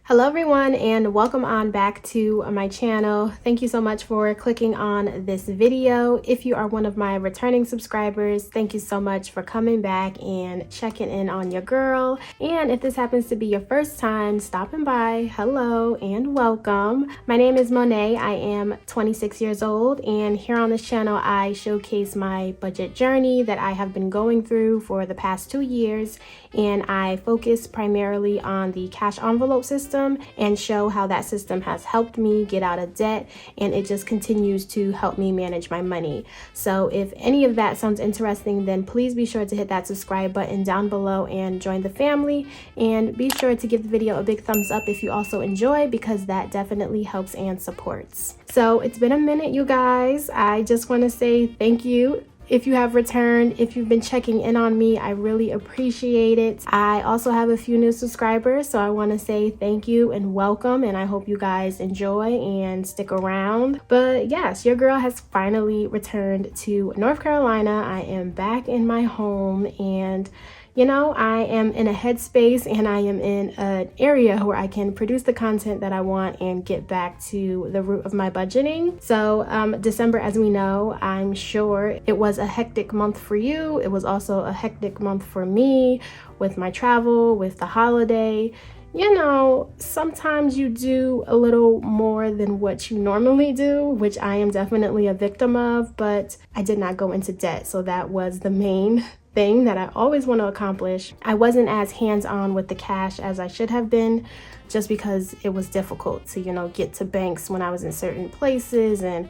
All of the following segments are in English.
Hello everyone, and welcome on back to my channel. Thank you so much for clicking on this video. If you are one of my returning subscribers, thank you so much for coming back and checking in on your girl. And if this happens to be your first time stopping by, hello and welcome. My name is Monet. I am 26 years old, and here on this channel I showcase my budget journey that I have been going through for the past 2 years, and I focus primarily on the cash envelope system and show how that system has helped me get out of debt, and it just continues to help me manage my money. So if any of that sounds interesting, then please be sure to hit that subscribe button down below and join the family, and be sure to give the video a big thumbs up if you also enjoy, because that definitely helps and supports. So it's been a minute, you guys. I just want to say thank you. If you have returned, if you've been checking in on me, I really appreciate it. I also have a few new subscribers, so I want to say thank you and welcome, and I hope you guys enjoy and stick around. But yes, your girl has finally returned to North Carolina. I am back in my home, and you know, I am in a headspace and I am in an area where I can produce the content that I want and get back to the root of my budgeting. So December, as we know, I'm sure it was a hectic month for you. It was also a hectic month for me with my travel, with the holiday. You know, sometimes you do a little more than what you normally do, which I am definitely a victim of, but I did not go into debt. So that was the main thing that I always want to accomplish. I wasn't as hands-on with the cash as I should have been, just because it was difficult to, you know, get to banks when I was in certain places and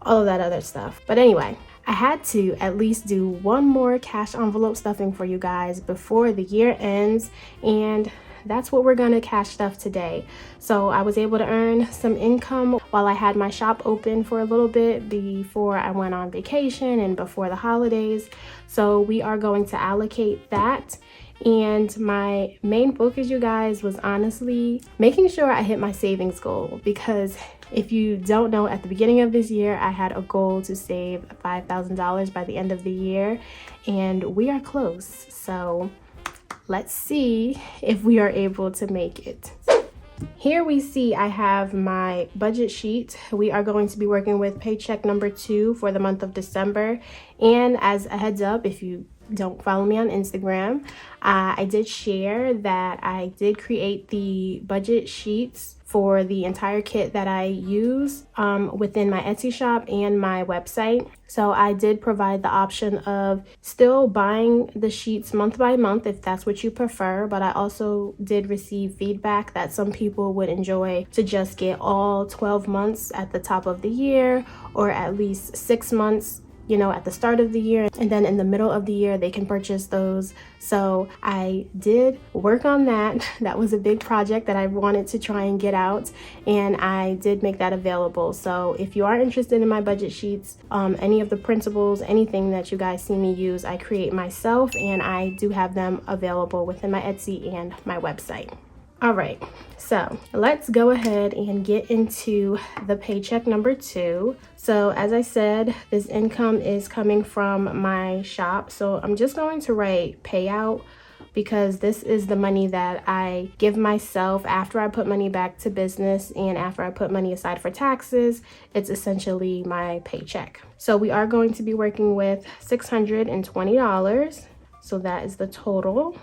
all of that other stuff. But anyway, I had to at least do one more cash envelope stuffing for you guys before the year ends, and that's what we're gonna cash stuff today. So I was able to earn some income while I had my shop open for a little bit before I went on vacation and before the holidays. So we are going to allocate that. And my main focus, you guys, was honestly making sure I hit my savings goal, because if you don't know, at the beginning of this year, I had a goal to save $5,000 by the end of the year, and we are close. So let's see if we are able to make it. Here we see I have my budget sheet. We are going to be working with paycheck number 2 for the month of December. And as a heads up, if you don't follow me on Instagram, I did share that I did create the budget sheets for the entire kit that I use within my Etsy shop and my website. So I did provide the option of still buying the sheets month by month if that's what you prefer, but I also did receive feedback that some people would enjoy to just get all 12 months at the top of the year, or at least 6 months, you know, at the start of the year, and then in the middle of the year they can purchase those. So I did work on that. That was a big project that I wanted to try and get out, and I did make that available. So if you are interested in my budget sheets, any of the principles, anything that you guys see me use, I create myself, and I do have them available within my Etsy and my website. All right, so let's go ahead and get into the paycheck number 2. So as I said, this income is coming from my shop. So I'm just going to write payout, because this is the money that I give myself after I put money back to business and after I put money aside for taxes. It's essentially my paycheck. So we are going to be working with $620. So that is the total.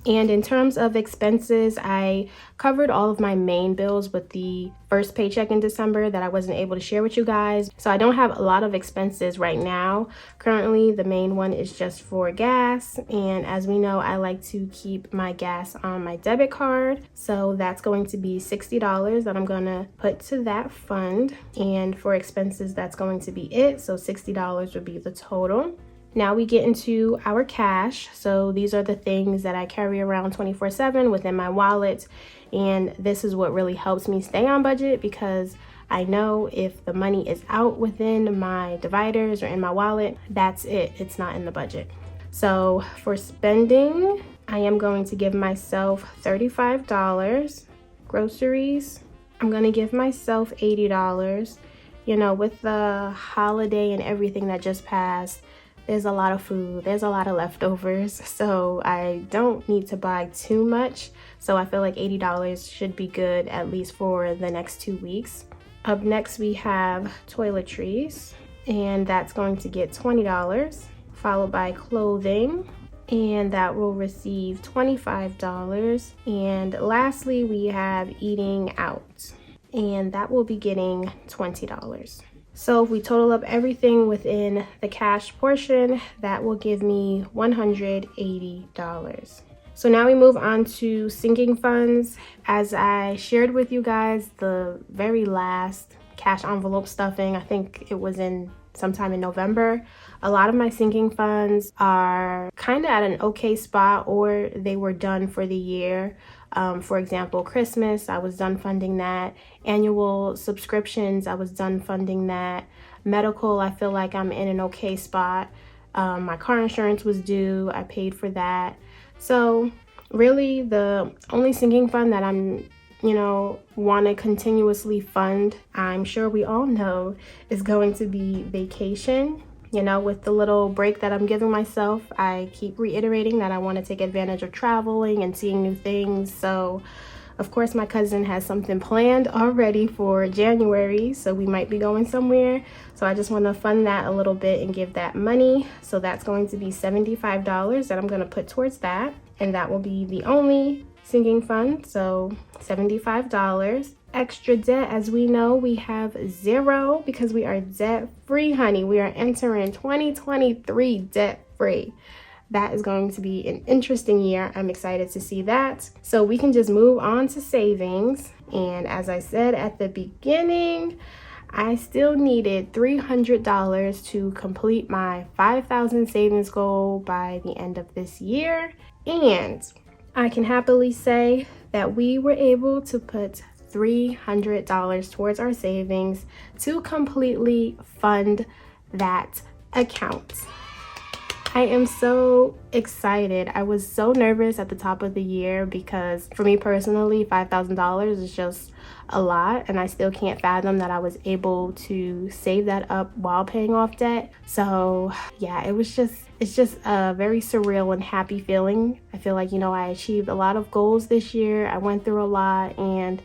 And in terms of expenses, I covered all of my main bills with the first paycheck in December that I wasn't able to share with you guys. So I don't have a lot of expenses right now. Currently, the main one is just for gas. And as we know, I like to keep my gas on my debit card. So that's going to be $60 that I'm gonna put to that fund. And for expenses, that's going to be it. So $60 would be the total. Now we get into our cash. So these are the things that I carry around 24/7 within my wallet. And this is what really helps me stay on budget, because I know if the money is out within my dividers or in my wallet, that's it. It's not in the budget. So for spending, I am going to give myself $35. Groceries, I'm going to give myself $80. You know, with the holiday and everything that just passed, there's a lot of food, there's a lot of leftovers, so I don't need to buy too much. So I feel like $80 should be good at least for the next 2 weeks. Up next we have toiletries, and that's going to get $20, followed by clothing, and that will receive $25. And lastly we have eating out, and that will be getting $20. So if we total up everything within the cash portion, that will give me $180. So now we move on to sinking funds. As I shared with you guys, the very last cash envelope stuffing, I think it was in sometime in November, a lot of my sinking funds are kind of at an okay spot, or they were done for the year. For example, Christmas, I was done funding that. Annual subscriptions, I was done funding that. Medical, I feel like I'm in an okay spot. My car insurance was due, I paid for that. So really the only sinking fund that I'm want to continuously fund, I'm sure we all know, is going to be vacation. With the little break that I'm giving myself, I keep reiterating that I want to take advantage of traveling and seeing new things. So of course my cousin has something planned already for January, so we might be going somewhere. So I just want to fund that a little bit and give that money. So that's going to be $75 that I'm going to put towards that, and that will be the only sinking fund. So $75. Extra debt, as we know, we have zero because we are debt free, honey. We are entering 2023 debt free. That is going to be an interesting year. I'm excited to see that. So we can just move on to savings. And as I said at the beginning, I still needed $300 to complete my 5,000 savings goal by the end of this year. And I can happily say that we were able to put $300 towards our savings to completely fund that account. I am so excited. I was so nervous at the top of the year because for me personally, $5,000 is just a lot, and I still can't fathom that I was able to save that up while paying off debt. So yeah, it's just a very surreal and happy feeling. I feel like, I achieved a lot of goals this year. I went through a lot, and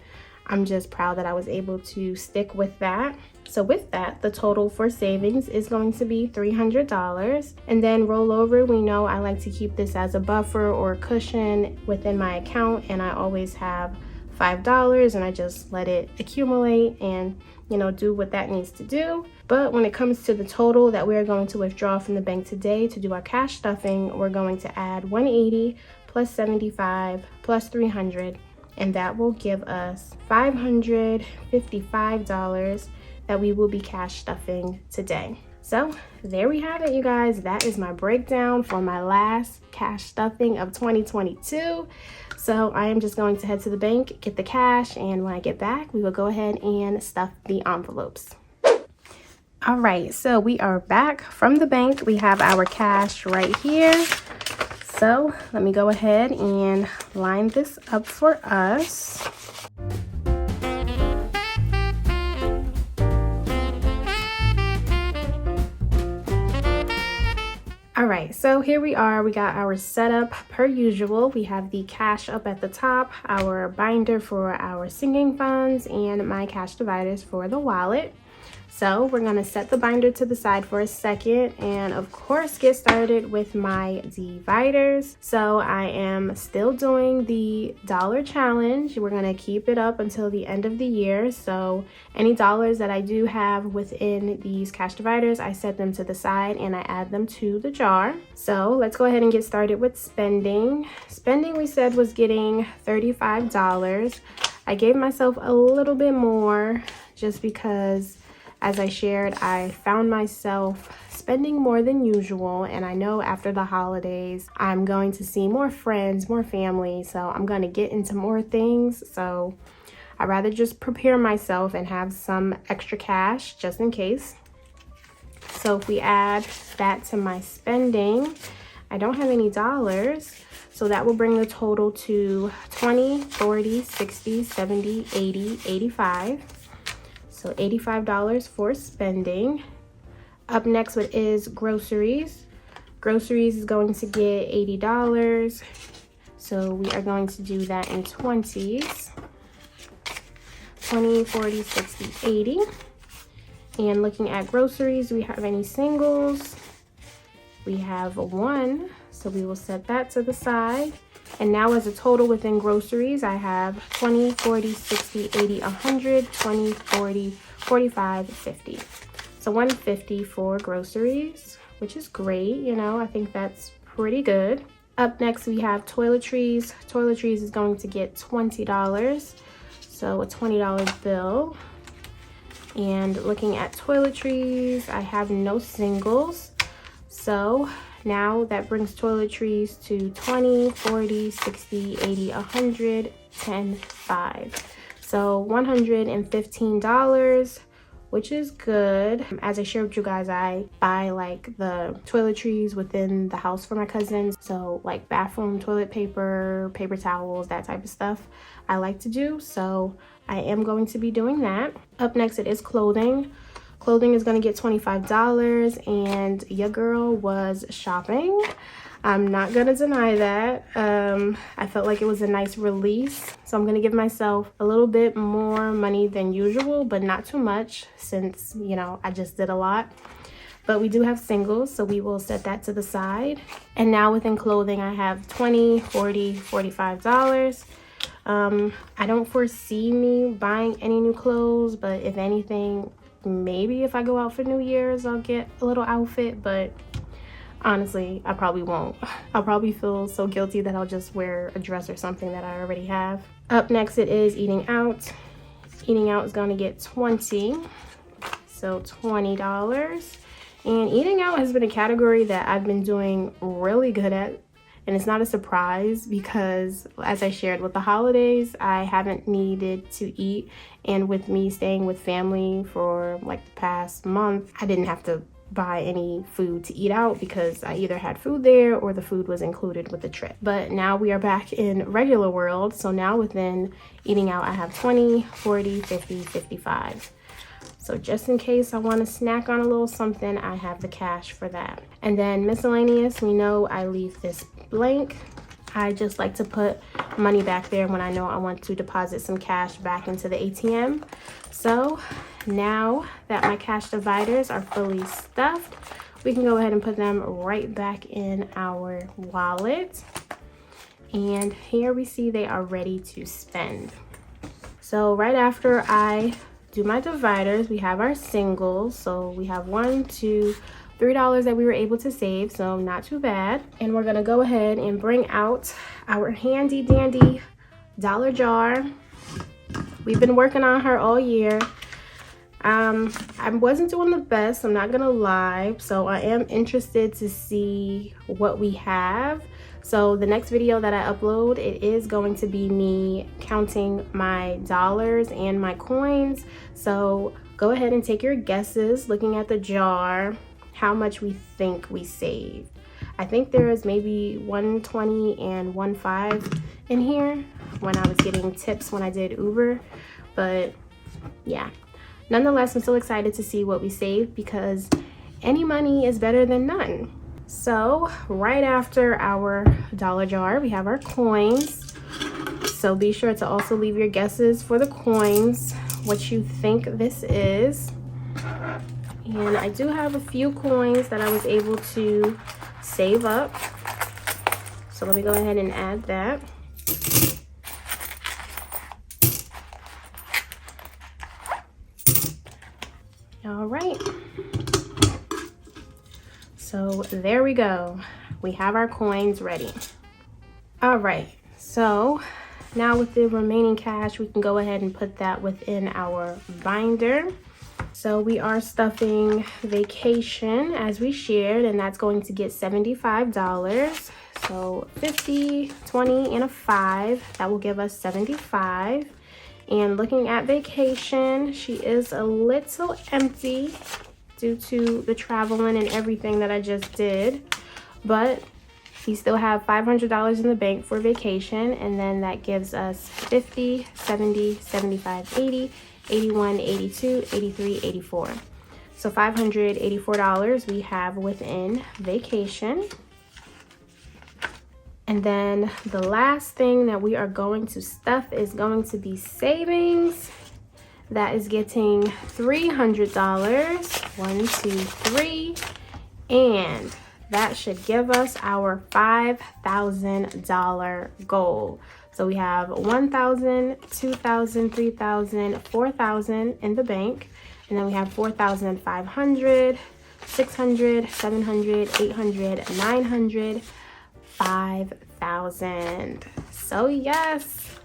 I'm just proud that I was able to stick with that. So with that, the total for savings is going to be $300. And then rollover, we know I like to keep this as a buffer or a cushion within my account, and I always have $5, and I just let it accumulate and do what that needs to do. But when it comes to the total that we're going to withdraw from the bank today to do our cash stuffing, we're going to add 180 plus 75 plus 300, and that will give us $555 that we will be cash stuffing today. So there we have it, you guys. That is my breakdown for my last cash stuffing of 2022. So I am just going to head to the bank, get the cash, and when I get back, we will go ahead and stuff the envelopes. All right, so we are back from the bank. We have our cash right here. So let me go ahead and line this up for us. All right, so here we are. We got our setup per usual. We have the cash up at the top, our binder for our sinking funds, and my cash dividers for the wallet. So we're gonna set the binder to the side for a second and of course get started with my dividers. So I am still doing the dollar challenge. We're gonna keep it up until the end of the year. So any dollars that I do have within these cash dividers, I set them to the side and I add them to the jar. So let's go ahead and get started with spending. Spending, we said, was getting $35. I gave myself a little bit more just because, as I shared, I found myself spending more than usual, and I know after the holidays I'm going to see more friends, more family, so I'm going to get into more things. So I'd rather just prepare myself and have some extra cash just in case. So if we add that to my spending, I don't have any dollars, so that will bring the total to 20, 40, 60, 70, 80, 85. So $85 for spending. Up next is groceries. Groceries is going to get $80. So we are going to do that in 20s. 20, 40, 60, 80. And looking at groceries, do we have any singles? We have one, so we will set that to the side. And now as a total within groceries, I have 20, 40, 60, 80, 100, 20, 40, 45, 50. So 150 for groceries, which is great. You know, I think that's pretty good. Up next, we have toiletries. Toiletries is going to get $20. So a $20 bill. And looking at toiletries, I have no singles. So now that brings toiletries to 20, 40, 60, 80, 100, 10, 5. So $115, which is good. As I shared with you guys, I buy like the toiletries within the house for my cousins. So like bathroom toilet paper, paper towels, that type of stuff I like to do. So I am going to be doing that. Up next, it is clothing. Clothing is going to get $25, and your girl was shopping. I'm not going to deny that. I felt like it was a nice release. So I'm going to give myself a little bit more money than usual, but not too much since, you know, I just did a lot. But we do have singles, so we will set that to the side. And now within clothing, I have $20, $40, $45. I don't foresee me buying any new clothes, but if anything, maybe if I go out for New Year's, I'll get a little outfit, but honestly, I probably won't. I'll probably feel so guilty that I'll just wear a dress or something that I already have. Up next, it is eating out. Eating out is going to get 20, so $20. And eating out has been a category that I've been doing really good at. And it's not a surprise because, as I shared, with the holidays, I haven't needed to eat. And with me staying with family for like the past month, I didn't have to buy any food to eat out because I either had food there or the food was included with the trip. But now we are back in regular world. So now within eating out, I have 20, 40, 50, 55. So just in case I want to snack on a little something, I have the cash for that. And then miscellaneous, we know I leave this blank. I just like to put money back there when I know I want to deposit some cash back into the ATM. So now that my cash dividers are fully stuffed, we can go ahead and put them right back in our wallet. And here we see they are ready to spend. So right after I do my dividers, we have our singles. So we have $1, $2, $3 that we were able to save, so not too bad. And we're gonna go ahead and bring out our handy dandy dollar jar. We've been working on her all year. I wasn't doing the best, I'm not gonna lie, so I am interested to see what we have. So the next video that I upload, it is going to be me counting my dollars and my coins. So go ahead and take your guesses looking at the jar, how much we think we saved. I think there is maybe 120 and 15 in here when I was getting tips when I did Uber, but yeah. Nonetheless, I'm still excited to see what we saved because any money is better than none. So right after our dollar jar, we have our coins. So be sure to also leave your guesses for the coins, what you think this is. And I do have a few coins that I was able to save up. So let me go ahead and add that. All right. So there we go. We have our coins ready. All right. So now with the remaining cash, we can go ahead and put that within our binder. So we are stuffing vacation as we shared, and that's going to get $75. So 50, 20, and a 5. That will give us 75. And looking at vacation, she is a little empty due to the traveling and everything that I just did. But we still have $500 in the bank for vacation, and then that gives us 50, 70, 75, 80, 81, 82, 83, 84. So $584 we have within vacation. And then the last thing that we are going to stuff is going to be savings. That is getting $300. 1, 2, 3. And that should give us our $5,000 goal. So we have $1,000, $2,000, $3,000, $4,000 in the bank. And then we have $4,500, $600, $700, $800, $900, $5,000. So yes,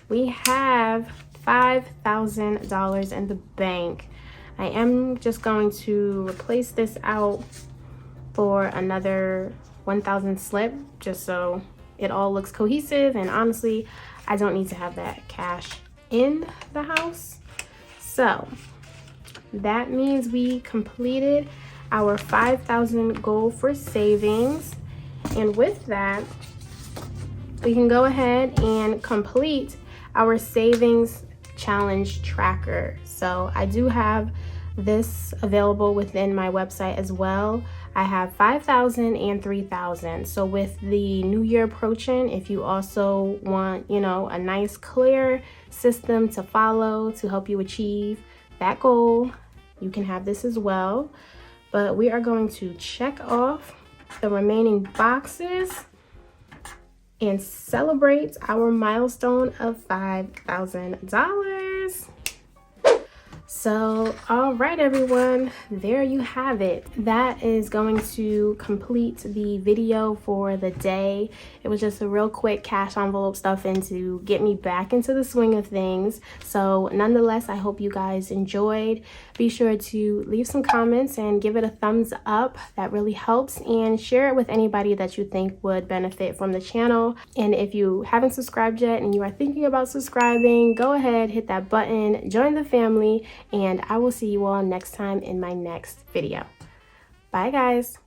we have $5,000 in the bank. I am just going to replace this out for another 1,000 slip, just so it all looks cohesive. And honestly, I don't need to have that cash in the house. So that means we completed our 5,000 goal for savings. And with that, we can go ahead and complete our savings challenge tracker. So I do have this available within my website as well. I have 5,000 and 3,000. So with the new year approaching, if you also want, a nice clear system to follow to help you achieve that goal, you can have this as well. But we are going to check off the remaining boxes and celebrate our milestone of $5,000. So, all right, everyone, there you have it. That is going to complete the video for the day. It was just a real quick cash envelope stuffing to get me back into the swing of things. So nonetheless, I hope you guys enjoyed. Be sure to leave some comments and give it a thumbs up. That really helps. And share it with anybody that you think would benefit from the channel. And if you haven't subscribed yet and you are thinking about subscribing, go ahead, hit that button, join the family, and I will see you all next time in my next video. Bye, guys.